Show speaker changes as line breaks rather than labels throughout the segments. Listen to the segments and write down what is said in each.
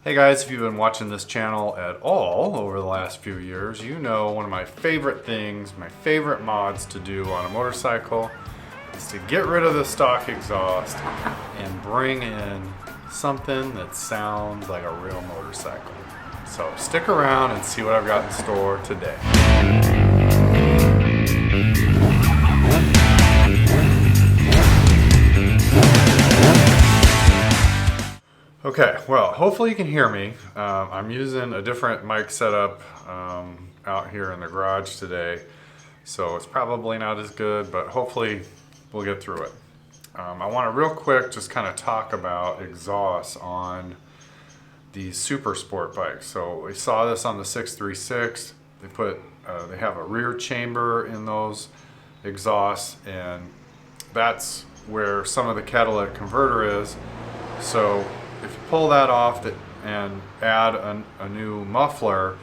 Hey guys, if you've been watching this channel at all over the last few years, you know one of my favorite things, my favorite mods to do on a motorcycle is to get rid of the stock exhaust and bring in something that sounds like a real motorcycle. So stick around and see what I've got in store today. Okay, well, hopefully you can hear me. I'm using a different mic setup out here in the garage today, so it's probably not as good, but hopefully we'll get through it. I want to real quick just kind of talk about exhausts on these super sport bikes. So we saw this on the 636. They have a rear chamber in those exhausts, and that's where some of the catalytic converter is. So if you pull that off and add a new muffler,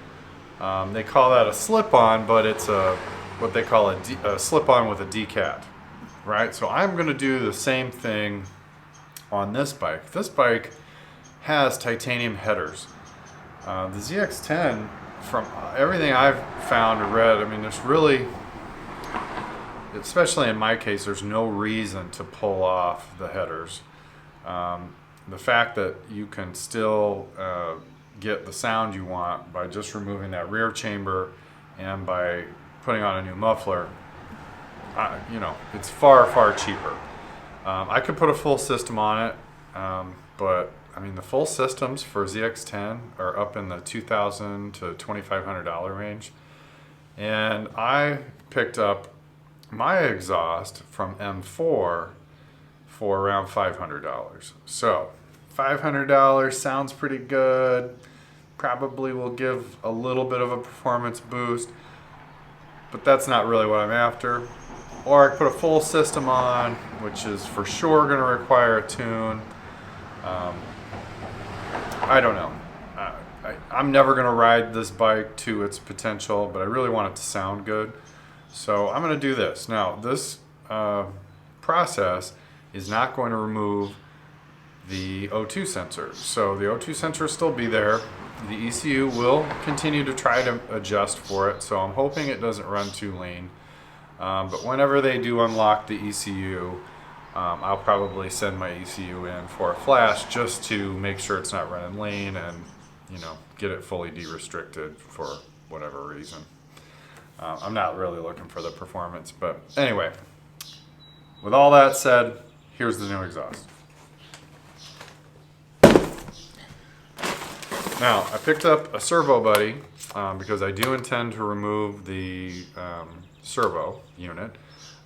they call that a slip-on, but it's what they call a slip-on with a decat, right? So I'm going to do the same thing on this bike. This bike has titanium headers. The ZX-10, from everything I've found or read, I mean, there's really, especially in my case, there's no reason to pull off the headers. The fact that you can still get the sound you want by just removing that rear chamber and by putting on a new muffler, it's far, far cheaper. I could put a full system on it, but I mean, the full systems for ZX-10 are up in the $2,000 to $2,500 range. And I picked up my exhaust from M4 for around $500. So $500 sounds pretty good. Probably will give a little bit of a performance boost, but that's not really what I'm after. Or I put a full system on, which is for sure going to require a tune. I don't know. I'm never going to ride this bike to its potential, but I really want it to sound good. So I'm going to do this. Now, this process is not going to remove the O2 sensor. So the O2 sensor will still be there. The ECU will continue to try to adjust for it, so I'm hoping it doesn't run too lean. But whenever they do unlock the ECU, I'll probably send my ECU in for a flash just to make sure it's not running lean and, get it fully de-restricted for whatever reason. I'm not really looking for the performance, but anyway, with all that said, here's the new exhaust. Now, I picked up a servo buddy because I do intend to remove the servo unit.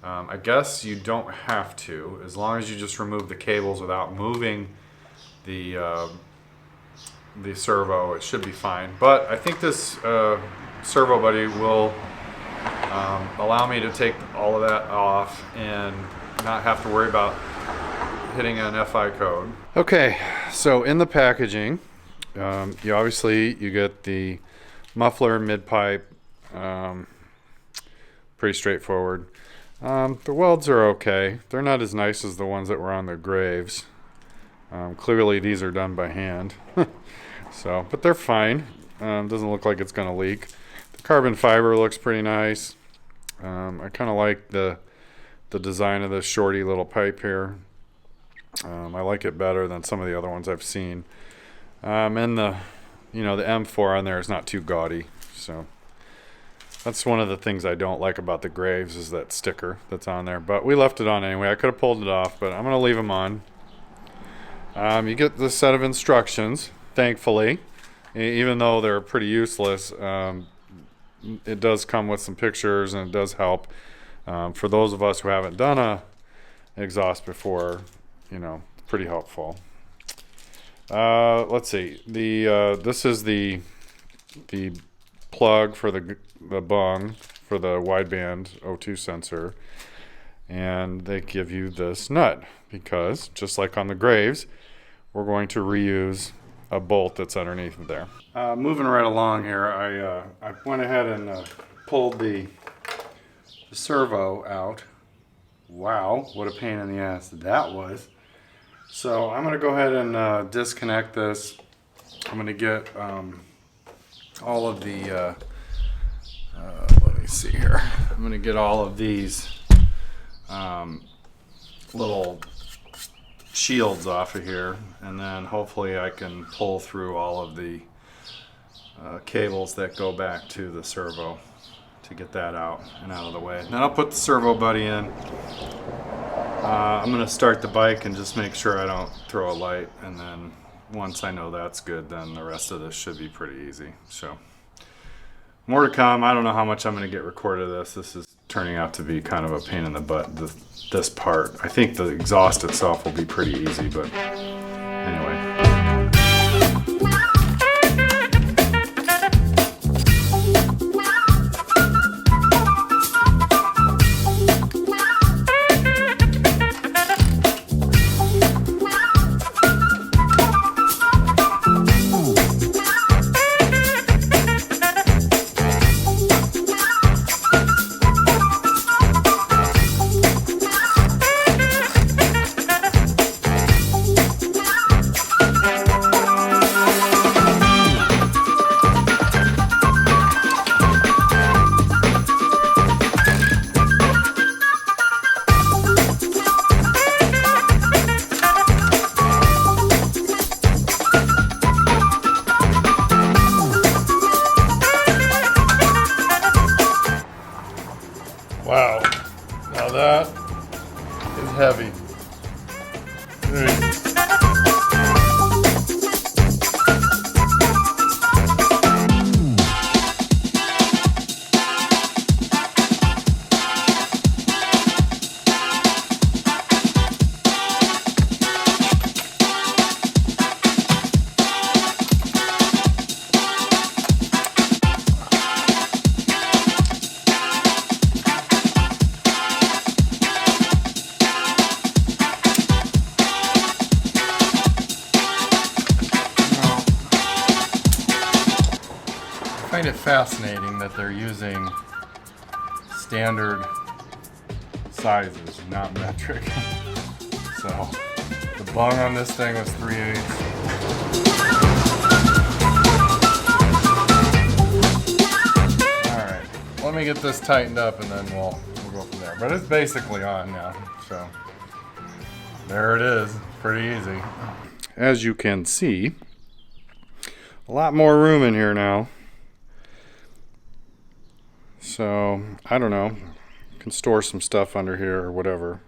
I guess you don't have to, as long as you just remove the cables without moving the servo, it should be fine. But I think this servo buddy will allow me to take all of that off and not have to worry about hitting an FI code. Okay, so in the packaging, you get the muffler, mid-pipe, pretty straightforward. The welds are okay. They're not as nice as the ones that were on the Graves. Clearly these are done by hand. But they're fine. Doesn't look like it's going to leak. The carbon fiber looks pretty nice. I kind of like the design of this shorty little pipe here. I like it better than some of the other ones I've seen. And the M4 on there is not too gaudy. So that's one of the things I don't like about the Graves is that sticker that's on there. But we left it on anyway. I could have pulled it off, but I'm going to leave them on. You get this set of instructions, thankfully. Even though they're pretty useless, it does come with some pictures and it does help. For those of us who haven't done an exhaust before, pretty helpful. Let's see. This is the plug for the bung for the wideband O2 sensor, and they give you this nut because just like on the Graves, we're going to reuse a bolt that's underneath there. Moving right along here, I went ahead and pulled the servo out. Wow, what a pain in the ass that was. So I'm going to go ahead and disconnect this I'm gonna get all of the, let me see here. I'm gonna get all of these little shields off of here, and then hopefully I can pull through all of the cables that go back to the servo to get that out and out of the way. Then I'll put the servo buddy in. I'm gonna start the bike and just make sure I don't throw a light, and then once I know that's good, then the rest of this should be pretty easy. So more to come. I don't know how much I'm gonna get recorded of this. This is turning out to be kind of a pain in the butt, this part. I think the exhaust itself will be pretty easy, but anyway. Wow, now that is heavy. I find it fascinating that they're using standard sizes, not metric. So the bung on this thing was 3/8. Alright, let me get this tightened up and then we'll go from there. But it's basically on now, so there it is. Pretty easy. As you can see, a lot more room in here now. So, I don't know, can store some stuff under here or whatever.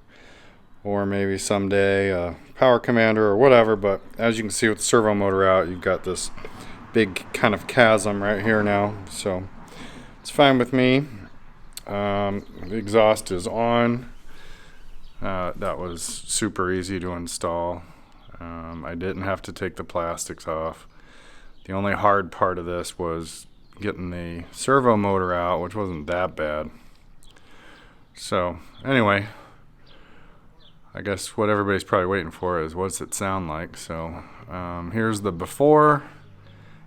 Or maybe someday a power commander or whatever, but as you can see with the servo motor out, you've got this big kind of chasm right here now. So, it's fine with me. The exhaust is on. That was super easy to install. I didn't have to take the plastics off. The only hard part of this was getting the servo motor out, which wasn't that bad. So anyway, I guess what everybody's probably waiting for is what's it sound like. So here's the before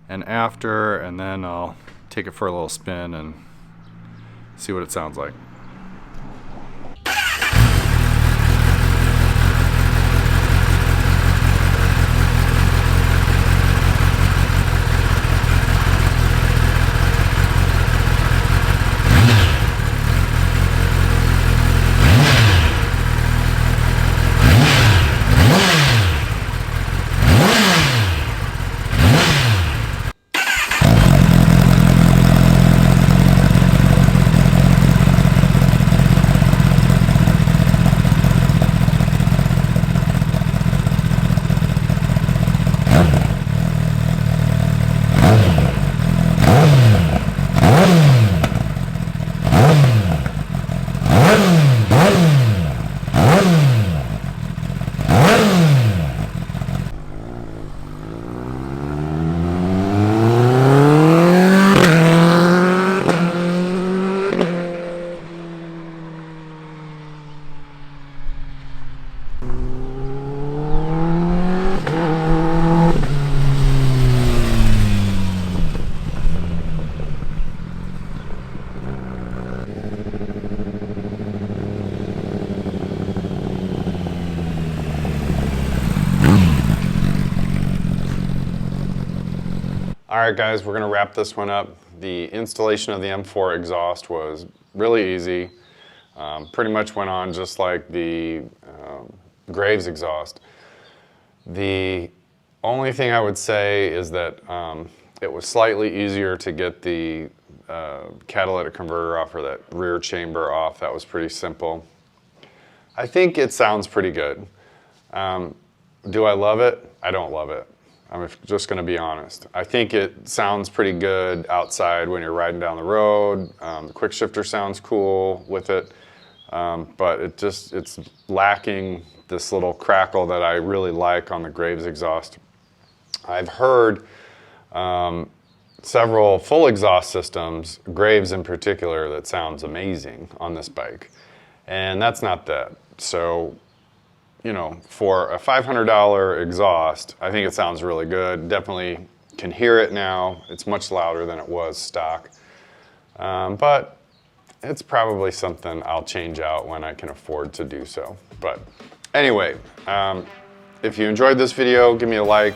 and after, and then I'll take it for a little spin and see what it sounds like. All right, guys, we're gonna wrap this one up. The installation of the M4 exhaust was really easy. Pretty much went on just like the Graves exhaust. The only thing I would say is that it was slightly easier to get the catalytic converter off, or that rear chamber off. That was pretty simple. I think it sounds pretty good. Do I love it? I don't love it. I'm just going to be honest. I think it sounds pretty good outside when you're riding down the road. The quick shifter sounds cool with it, but it's lacking this little crackle that I really like on the Graves exhaust. I've heard several full exhaust systems, Graves in particular, that sounds amazing on this bike, and that's not that. So, you know, for a $500 exhaust, I think it sounds really good. Definitely can hear it now. It's much louder than it was stock. But it's probably something I'll change out when I can afford to do so. But anyway, if you enjoyed this video, give me a like.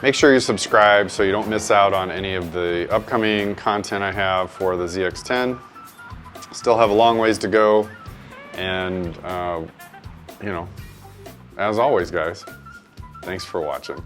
Make sure you subscribe so you don't miss out on any of the upcoming content I have for the ZX-10. Still have a long ways to go. And, you know, as always, guys, thanks for watching.